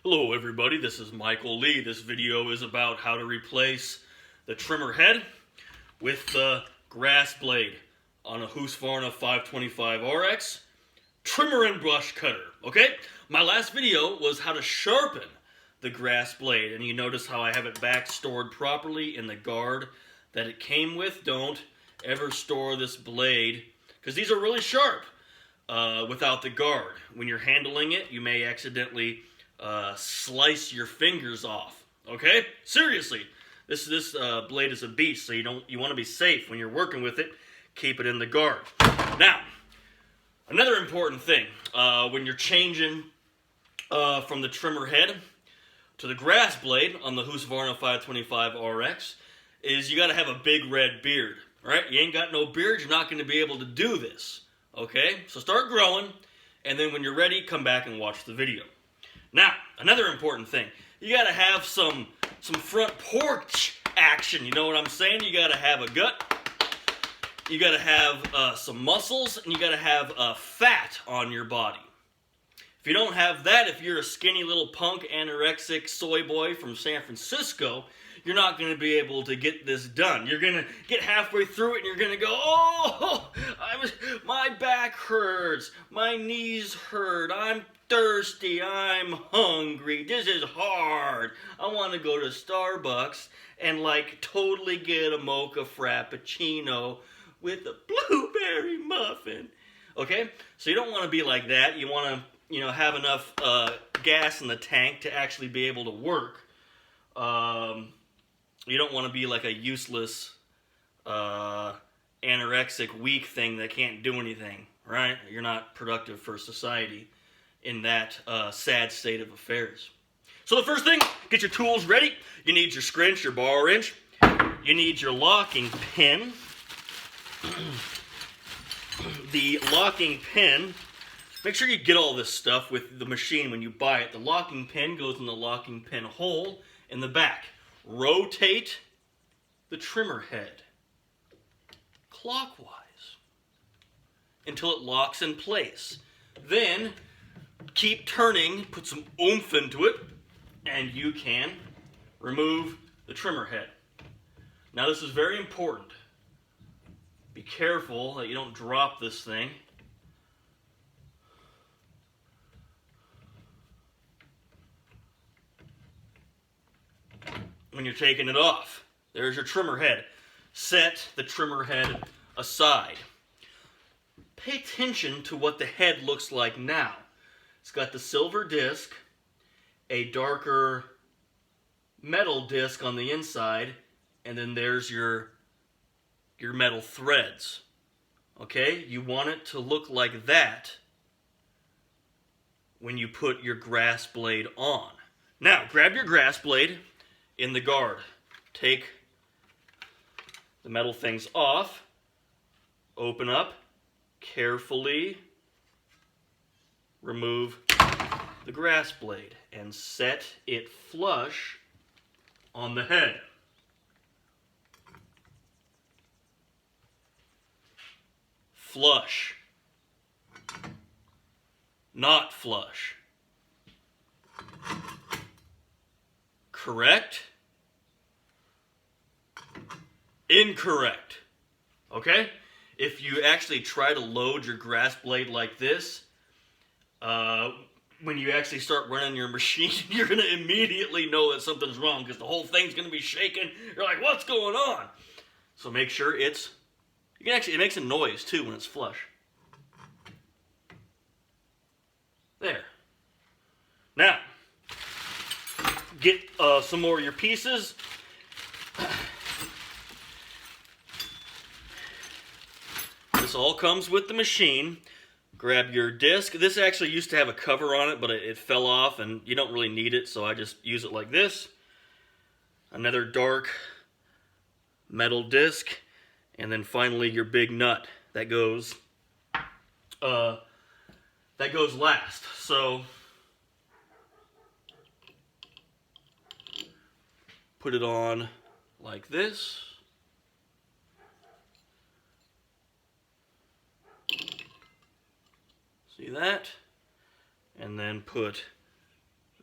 Hello everybody, this is Michael Lee. This video is about how to replace the trimmer head with the grass blade on a Husqvarna 525 RX trimmer and brush cutter. Okay, my last video was how to sharpen the grass blade, and you notice how I have it back stored properly in the guard that it came with. Don't ever store this blade, because these are really sharp, without the guard. When you're handling it, you may accidentally slice your fingers off. Okay, seriously, this blade is a beast, so you want to be safe when you're working with it. Keep it in the guard. Now, another important thing when you're changing from the trimmer head to the grass blade on the Husqvarna 525 RX is you got to have a big red beard. Right? You ain't got no beard, you're not going to be able to do this. Okay, so start growing, and then when you're ready, come back and watch the video. Now, another important thing, you got to have some front porch action. You know what I'm saying? You got to have a gut, you got to have some muscles, and you got to have fat on your body. If you don't have that, if you're a skinny little punk anorexic soy boy from San Francisco, you're not going to be able to get this done. You're going to get halfway through it and you're going to go, oh, my back hurts, my knees hurt, I'm thirsty, I'm hungry, this is hard. I want to go to Starbucks and like totally get a mocha frappuccino with a blueberry muffin. Okay? So you don't want to be like that. You want to, have enough gas in the tank to actually be able to work. You don't want to be like a useless, anorexic, weak thing that can't do anything, right? You're not productive for society in that sad state of affairs. So the first thing, get your tools ready. You need your scrinch, your bar wrench. You need your locking pin. The locking pin, make sure you get all this stuff with the machine when you buy it. The locking pin goes in the locking pin hole in the back. Rotate the trimmer head clockwise until it locks in place. Then keep turning, put some oomph into it, and you can remove the trimmer head. Now this is very important. Be careful that you don't drop this thing. When you're taking it off. There's your trimmer head. Set the trimmer head aside. Pay attention to what the head looks like now. It's got the silver disc, a darker metal disc on the inside, and then there's your metal threads. Okay? You want it to look like that when you put your grass blade on. Now, grab your grass blade in the guard. Take the metal things off, open up, carefully remove the grass blade and set it flush on the head. Flush, not flush. Correct? Incorrect. Okay? If you actually try to load your grass blade like this, when you actually start running your machine, you're going to immediately know that something's wrong because the whole thing's going to be shaking. You're like, what's going on? So make sure it makes a noise too when it's flush. There. Now, get some more of your pieces. This all comes with the machine. Grab your disc. This actually used to have a cover on it, but it fell off and you don't really need it, so I just use it like this. Another dark metal disc, and then finally your big nut that goes last. So put it on like this. See that? And then put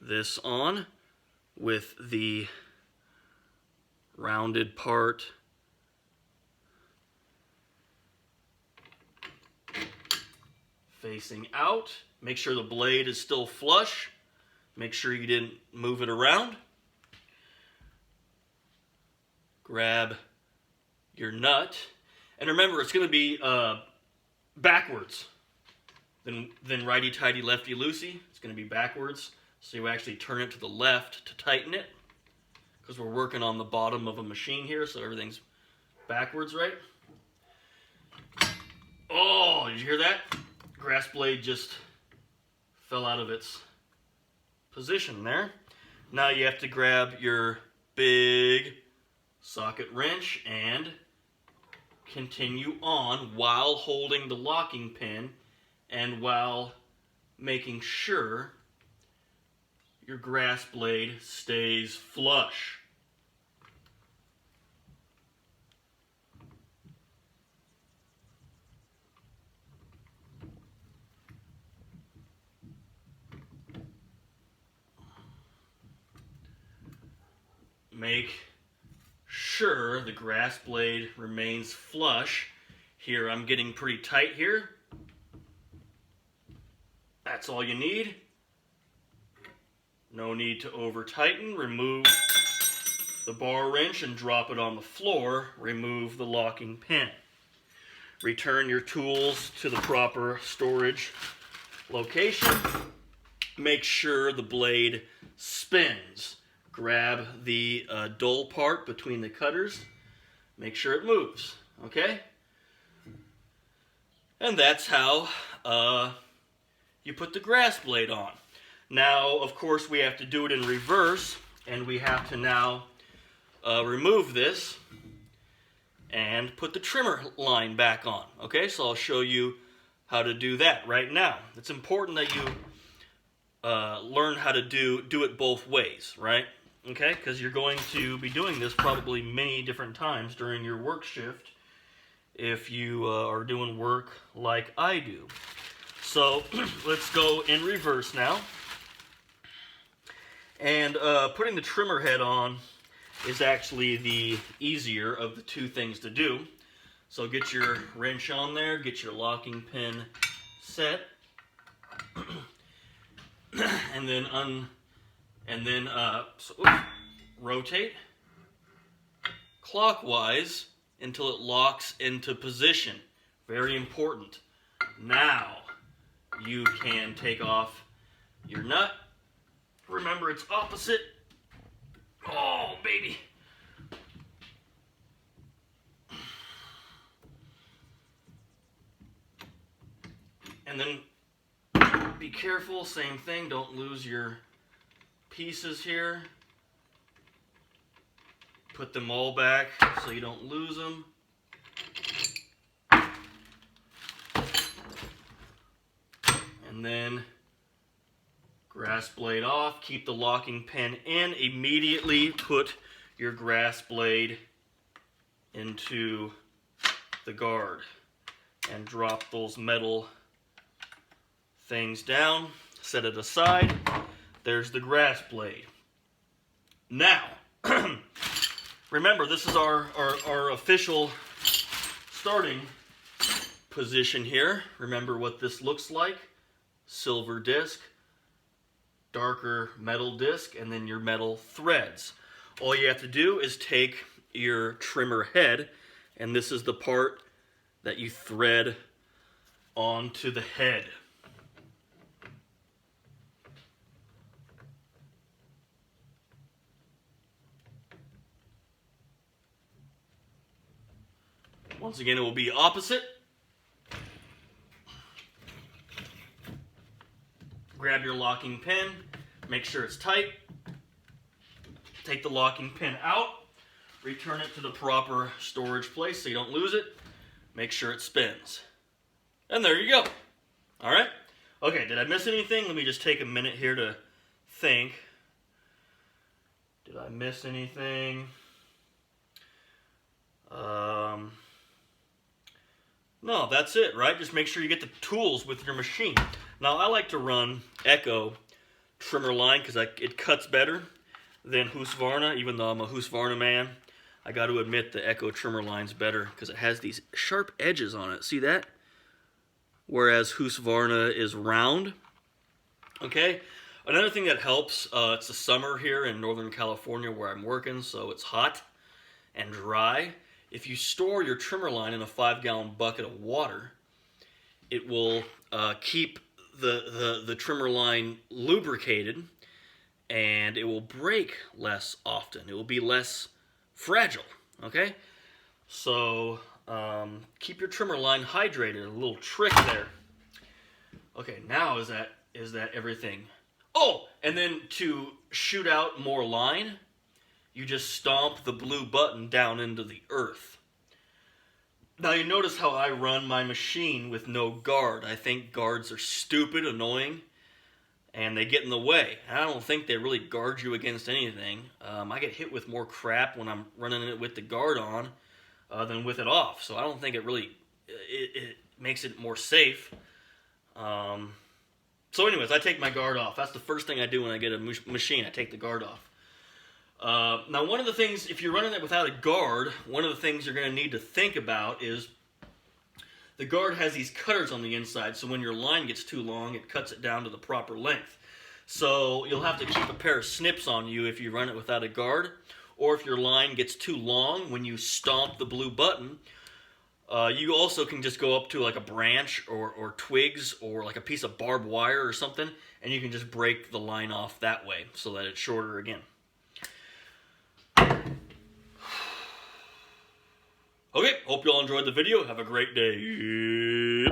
this on with the rounded part facing out. Make sure the blade is still flush. Make sure you didn't move it around. Grab your nut. And remember, it's going to be backwards than righty-tighty, lefty-loosey. It's going to be backwards. So you actually turn it to the left to tighten it, because we're working on the bottom of a machine here, so everything's backwards, right? Oh, did you hear that? Grass blade just fell out of its position there. Now you have to grab your big socket wrench and continue on while holding the locking pin and while making sure your grass blade stays flush. Make sure the grass blade remains flush. Here, I'm getting pretty tight here. That's all you need. No need to over tighten. Remove the bar wrench and drop it on the floor. Remove the locking pin. Return your tools to the proper storage location. Make sure the blade spins. Grab the dull part between the cutters. Make sure it moves, okay? And that's how you put the grass blade on. Now, of course, we have to do it in reverse, and we have to now remove this and put the trimmer line back on, okay? So I'll show you how to do that right now. It's important that you learn how to do it both ways, right? Okay, because you're going to be doing this probably many different times during your work shift if you are doing work like I do. So let's go in reverse now. And putting the trimmer head on is actually the easier of the two things to do. So get your wrench on there, get your locking pin set, and then rotate clockwise until it locks into position. Very important. Now you can take off your nut. Remember, it's opposite. Oh, baby. And then be careful, same thing, don't lose your pieces here. Put them all back so you don't lose them. And then grass blade off, keep the locking pin in, immediately put your grass blade into the guard and drop those metal things down, set it aside. There's the grass blade. Now, remember, this is our official starting position here. Remember what this looks like. Silver disc, darker metal disc, and then your metal threads. All you have to do is take your trimmer head, and this is the part that you thread onto the head. Once again, it will be opposite. Grab your locking pin, make sure it's tight. Take the locking pin out, return it to the proper storage place so you don't lose it. Make sure it spins. And there you go. All right? Okay, did I miss anything? Let me just take a minute here to think. Did I miss anything? No, that's it, right? Just make sure you get the tools with your machine. Now, I like to run Echo trimmer line because it cuts better than Husqvarna. Even though I'm a Husqvarna man, I got to admit the Echo trimmer line's better because it has these sharp edges on it. See that? Whereas Husqvarna is round. Okay. Another thing that helps, it's the summer here in Northern California where I'm working, so it's hot and dry. If you store your trimmer line in a 5-gallon bucket of water, it will keep the trimmer line lubricated, and it will break less often. It will be less fragile, okay? So keep your trimmer line hydrated. A little trick there. Okay, now is that everything? Oh, and then to shoot out more line, you just stomp the blue button down into the earth. Now you notice how I run my machine with no guard. I think guards are stupid, annoying, and they get in the way. I don't think they really guard you against anything. I get hit with more crap when I'm running it with the guard on than with it off. So I don't think it really it makes it more safe. So anyways, I take my guard off. That's the first thing I do when I get a machine. I take the guard off. Now, one of the things, if you're running it without a guard, one of the things you're going to need to think about is the guard has these cutters on the inside, so when your line gets too long, it cuts it down to the proper length. So you'll have to keep a pair of snips on you if you run it without a guard, or if your line gets too long when you stomp the blue button. You also can just go up to like a branch or twigs or like a piece of barbed wire or something, and you can just break the line off that way so that it's shorter again. Okay, hope you all enjoyed the video. Have a great day.